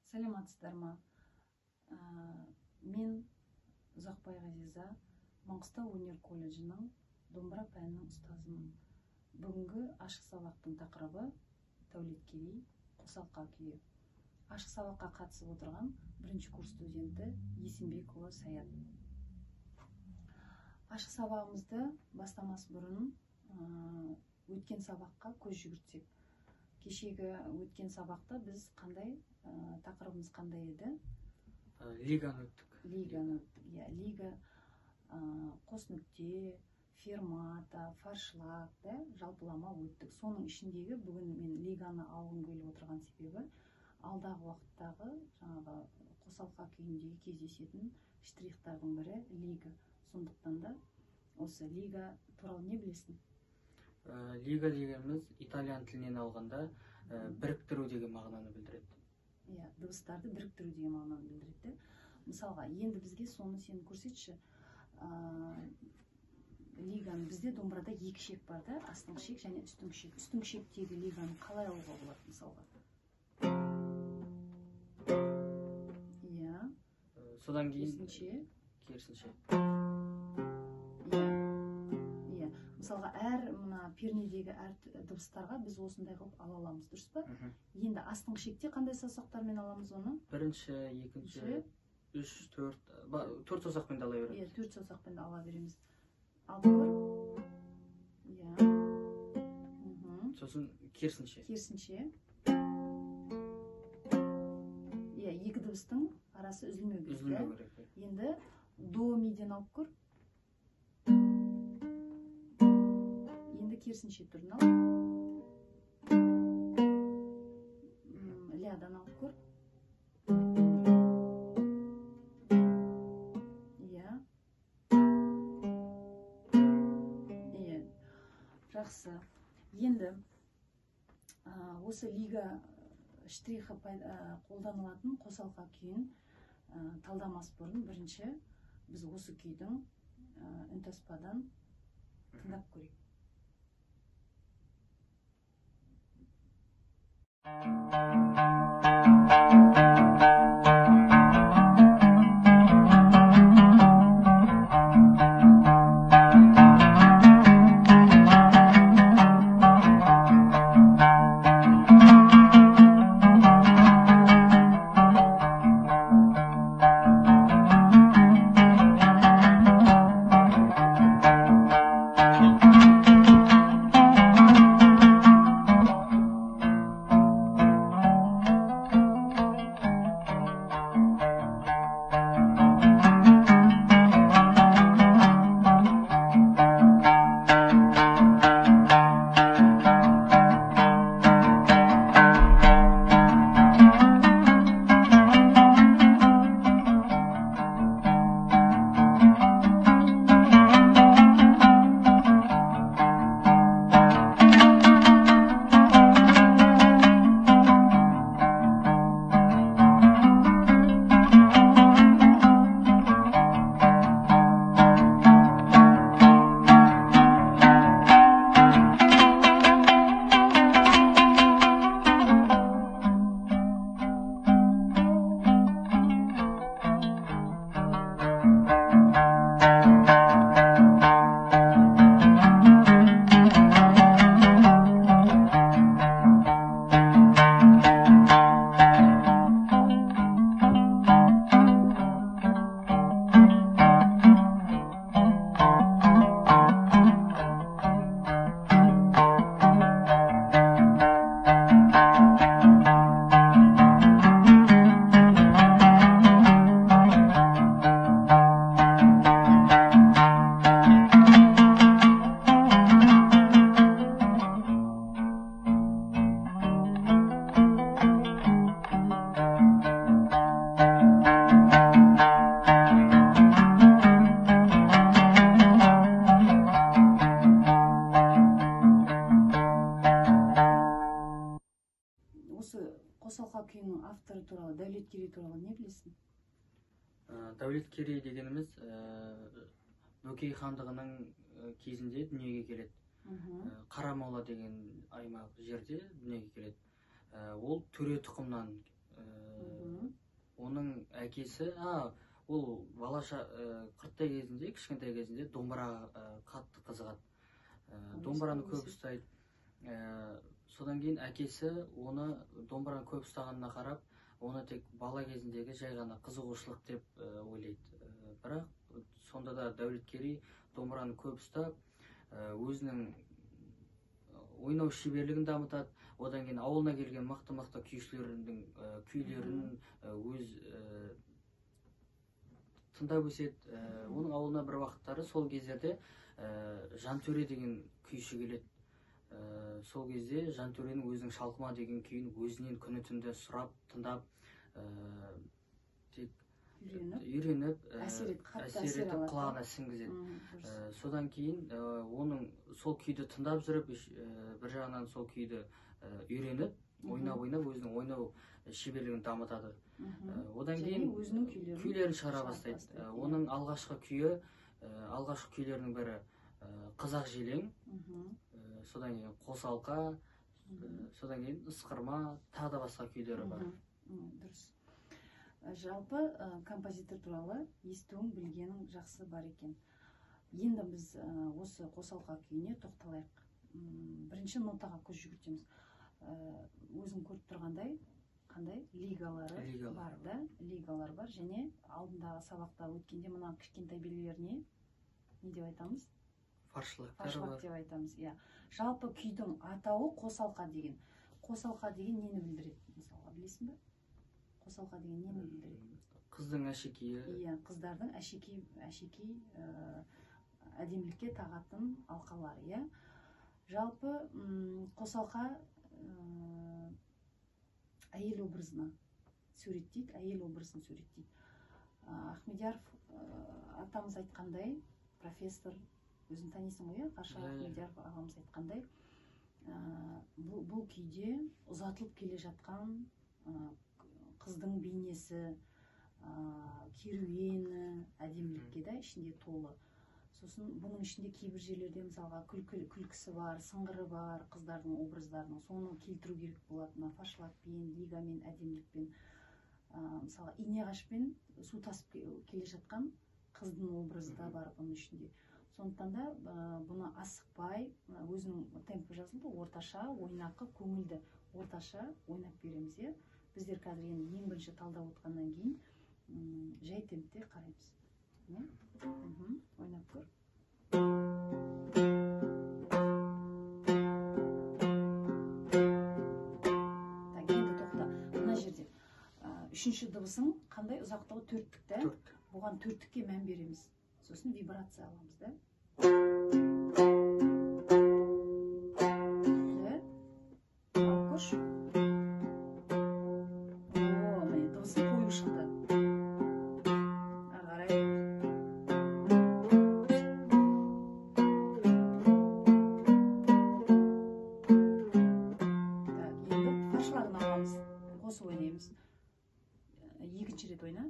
Саламатсыздар ма? Мен Ұзақбай Ғазиза, Маңғыстау өнер колледжінің домбыра пәнінің ұстазымын. Бүгінгі ашық сабақтың тақырыбы Дәулеткерей қосалқа күйі. Ашық сабаққа қатысып отырған бірінші курс студенті Есенбекұлы Саят. Ашық сабағымызды бастамас бұрын өткен сабаққа көз жүгіртсек. Кешегі өткен сабақта біз тақырыбымыз қандай еді? Лиганы өттік. Лига, қос нүкте, фермата, фаршлаг, жалпылама өттік. Соның ішіндегі бүгін мен лиганы алғым келіп отырған себебі алдағы уақыттағы қосалқа күйіндегі кездесетін штрихтардың бірі лига. Сондықтан да осы лига туралы не білесің? Лига дегеніміз итальян тілінен алғанда біріктіру деген мағынаны білдіреді. Дыбыстарды біріктіру деген мағынаны білдіреді. Мысалға, енді бізге соны сен көрсетші. Лиганы бізде домбырада екі шек бар да, астыңғы шек және үстіңгі шек. Үстіңгі шектегі лиганы қалай алуға болады мысалға? Содан кейін керісінше. Мысалға, мына пернедегі әр дыбыстарға біз осындай қылып ала аламыз, дұрыс па? Енді астыңғы шекте қандай саусақтармен аламыз оны? Бірінші, екінші, үш, төрт саусақпен де ала береміз. Төрт саусақпен де ала береміз. Алды көр? Сосын керісінше. Екі дыбыстың арасы үзілмеу керек. Енді до миден алып көр. Енді керісінше түрін ал. Лядан алып көр. Жақсы. Енді осы лига штрихы қолданылатын қосалқа күйін талдамас бұрын бірінші біз осы күйдің үнтаспадан тыңдап көрейік. Қосалқа күйінің авторы туралы, Дәулеткерей туралы не білесің? Дәулеткерей дегеніміз Бөкей хандығының кезінде дүниеге келеді. Қарамола деген аймақ жерде дүниеге келеді. Ол төре тұқымнан әкесі ол балаша қырттай кезінде, кішкентай кезінде домбыраға қатты қызығады. Домбыраны көп ұстайды. Содан кейін әкесі оны домбыраны көп ұстағанына қарап, оны тек бала кезіндегі жай ғана қызығушылық деп ойлайды. Бірақ сонда да Дәулеткерей домбыраны көп ұстап, өзінің ойнау шеберлігін дамытады. Одан кейін ауылына келген мықты күйшілердің күйлерін өз тыңдап өседі. Оның ауылына бір вақыттары сол кездерде Жантөре деген күйші келеді. Сол кезде Жантөренің өзінің Шалқыма деген күйін өзінен күні түнде сұрап, тыңдап, үйреніп, әсер етіп құлағына сіңгізеді. Содан кейін оның сол күйді тыңдап жүріп, бір жағынан сол күйді үйреніп, ойнап өзінің ойнау шеберлігін дамытады. Одан кейін күйлерін шығара бастайды. Оның алғашқы күйлерінің бірі Қазақ желең, содан кейін Қосалқа, содан кейін Ысқырма, тағы да басқа күйлері бар. Дұрыс. Жалпы композитор туралы естуің, білгенің жақсы бар екен. Енді біз осы Қосалқа күйіне тоқталайық. Бірінші нотаға көз жүгіртеміз. Өзің көріп тұрғандай, қандай лигалары бар да, лигалар бар, және алдындағы сабақта өткенде мына кішкентай белгілер не деп айтамыз? Фаршлаг деп айтамыз. Жалпы күйдің атауы Қосалқа деген. Қосалқа деген нені білдіреді? Мысалға, білесің бе? Қосалқа деген нені білдіреді? Қыздың әшекейі. Қыздардың әшекей әдемілікке тағатын алқалары. Жалпы Қосалқа әйел образына суреттейді, Ахмедияров атамыз айтқандай, профессор, өзің танисың ғой, Қарша Ахмедияров ағамыз айтқандай, бұл күйде ұзатылып келе жатқан қыздың бейнесі, керуені, әдемілікке да ішінде толы. Сосын бұның ішінде кейбір жерлерде мысалға күлкісі бар, сыңғыры бар, қыздардың образдарының, соны келтіру керек болады. Фаршлагпен, лигамен, әдемілікпен, мысалға инеғашпен су тасып келе жатқан қыздың образы да бар бұның ішінде. Сондықтан да бұны асықпай, өзінің темпі жазылды, орташа, ойнақы, көңілді орташа ойнап береміз. Біздер қазір ең бірінші талдап отқаннан кейін жай темпте қараймыз. Ойнап көр. Енді тоқта. Мына жерде үшінші дыбысың қандай? Ұзақтығы төрттік та? Бұған төрттікке мән береміз. Сосын вибрация аламыз да? Алып көш. Дыбысы қою шықты. Екінші рет ойна.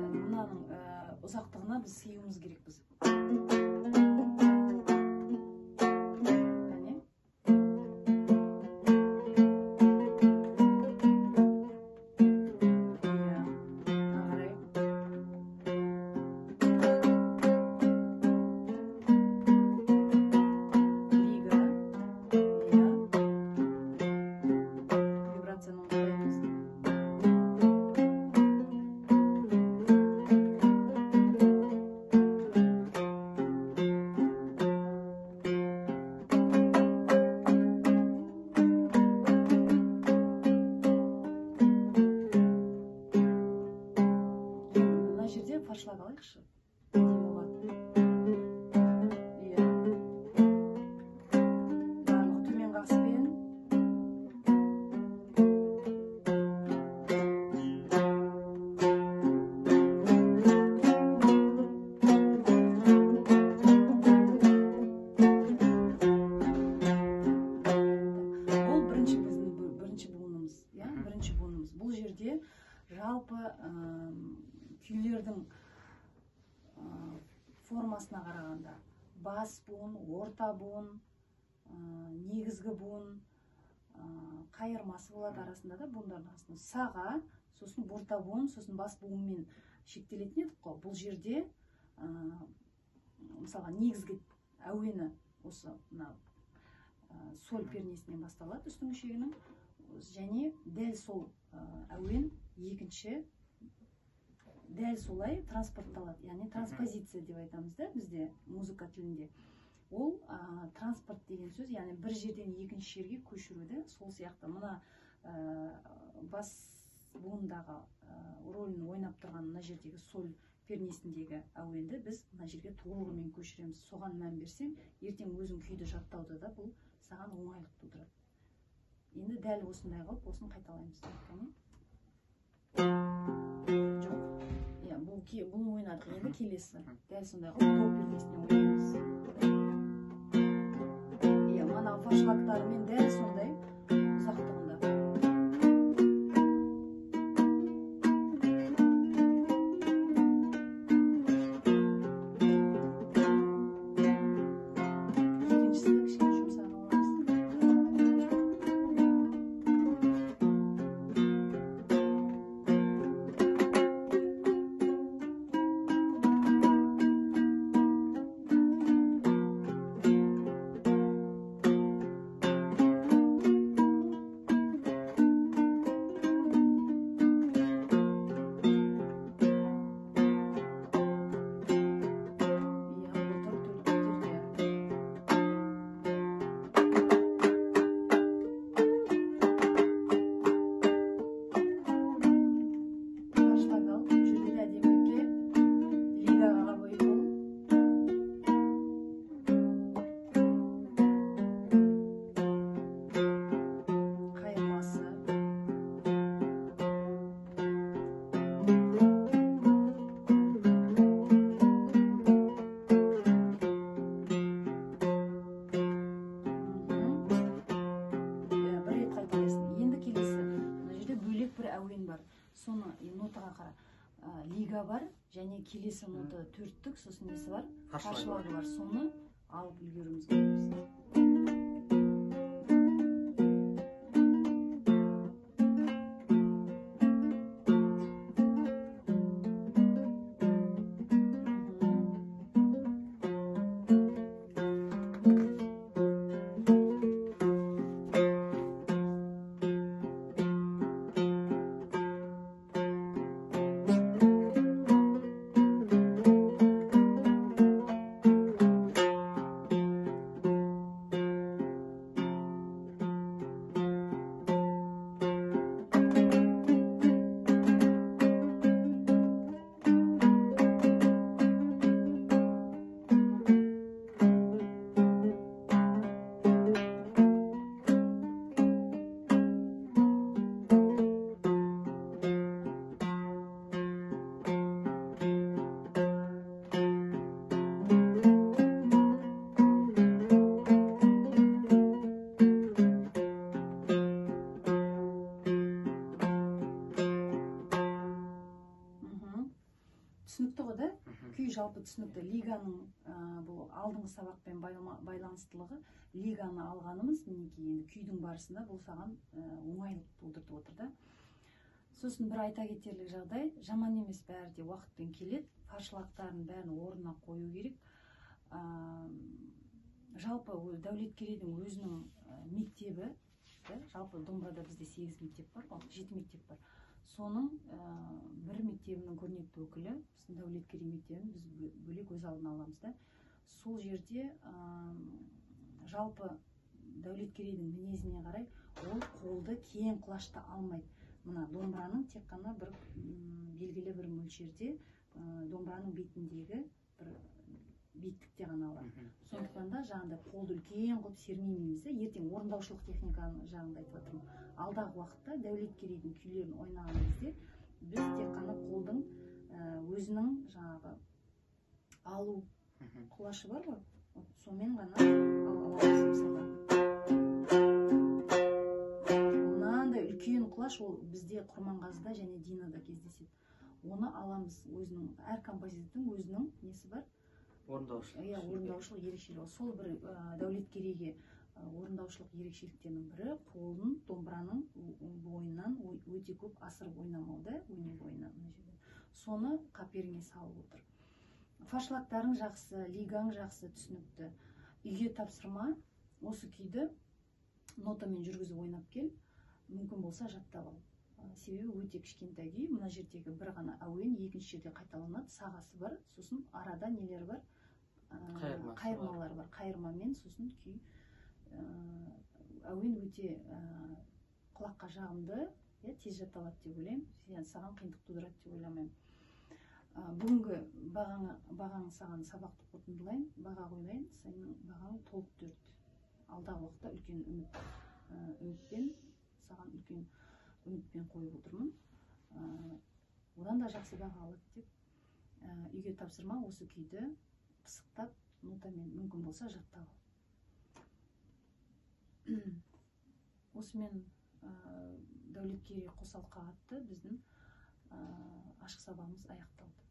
Мынаның ұзақтығына біз сыюымыз керекпіз. Фаршлаг алайықшы. Барлық төмен қағыспен. Бұл бірінші буынымыз. Бұл жерде жалпы күйлердің формасына қарағанда бас буын, орта буын, негізгі буын, қайырмасы болады арасында да, буындардың арасында саға, сосын орта буын, сосын бас буынмен шектелетін едік қой. Бұл жерде мысалға негізгі әуені осы соль пернесінен басталады үстіңгі шегінің, және дәл сол әуен екінші дәл солай транспортталады, яғни транспозиция деп айтамыз да бізде музыка тілінде. Ол транспорт деген сөз, яғни бір жерден екінші жерге көшіруді. Сол сияқты мына бас буындағы рөлін ойнап тұрған мына жердегі соль пернесіндегі әуенді біз мына жерге толығымен көшіреміз. Соған мән берсең, ертең өзің күйді жаттауда да бұл саған оңайлық тудырады. Енді дәл осындай қылып, осын қайталаймыз. Жоқ, бұл ойнадық. Енді келесі. Дәл сондай қылып, до пернесіне ойнаймыз. Мана фаршлактарымен дәл сондай ұзақтығында. Соны нотаға қара. Лига бар, және келесі нота төрттік, сосын несі бар? Фаршлагы бар. Соны алып үлгеруіміз керекпіз. Түсінікті ғой да? Күй жалпы түсінікті. Лиганың бұл алдыңғы сабақпен байланыстылығы, лиганы алғанымыз, мінекей енді күйдің барысында бұл саған оңайлық тудырып отыр да. Сосын бір айта кетерлік жағдай, жаман емес, бәрі де уақытпен келеді, фаршлақтарын бәрін орнына қою керек. Жалпы Дәулеткерейдің өзінің мектебі, жалпы домбырада бізде 8 мектеп бар, 7 мектеп бар. Соның бір мектебінің көрнекті өкілі, біздің Дәулеткерей мектебін біз бөлек өз алдына аламыз да. Сол жерде жалпы Дәулеткерейдің мінезіне қарай ол қолды кең құлашта алмайды. Мына домбыраның тек қана бір белгілі бір мөлшерде домбыраның бетіндегі бір биіктікте ғана алады. Сондықтан да жаңағыдай қолды үлкен қылып сермейміз де, ертең орындаушылық техниканың жағында айтып отырмын. Алдағы уақытта Дәулеткерейдің күйлерін ойнаған кезде біз тек қана қолдың өзінің жаңағы алу құлашы бар ғой, сонымен ғана аламыз мысалға. Мынандай үлкен құлаш ол бізде Құрманғазыда және Динада кездеседі. Оны аламыз, өзінің әр композитордың өзінің несі бар, орындаушылық. Иә, орындаушылық ерекшелігі. Сол бір Дәулеткерейге орындаушылық ерекшеліктерінің бірі қолын домбыраның бойынан өте көп асырып ойнамау да, өне бойынан мына жерде. Соны қаперіңе салып отыр. Фаршлактарың жақсы, лигаң жақсы, түсінікті. Үйге тапсырма, осы күйді нотамен жүргізіп ойнап кел, мүмкін болса жаттап ал. Себебі өте кішкентай күй, мына жердегі бір ғана әуен, екінші жерде қайталанады, сағасы бар, сосын арада нелер бар, қайырмалар бар. Қайырмамен сосын күй. Әуен өте құлаққа жағымды, тез жатталады деп ойлаймын. Саған қиындық тудырады деп ойламаймын. Бүгінгі бағаң саған сабақты қорытындылайын, баға қоймайын, сенің бағаң толық 4. Алдағы уақытта үлкен үмітпен, саған үлкен үмітпен қойып отырмын. Одан да жақсы баға алады деп. Үйге тапсырма, осы күйді пысықтап, нотамен мүмкін болса жаттап ал. Осымен Дәулеткерей қосалқы атты біздің ашық сабағымыз аяқталды.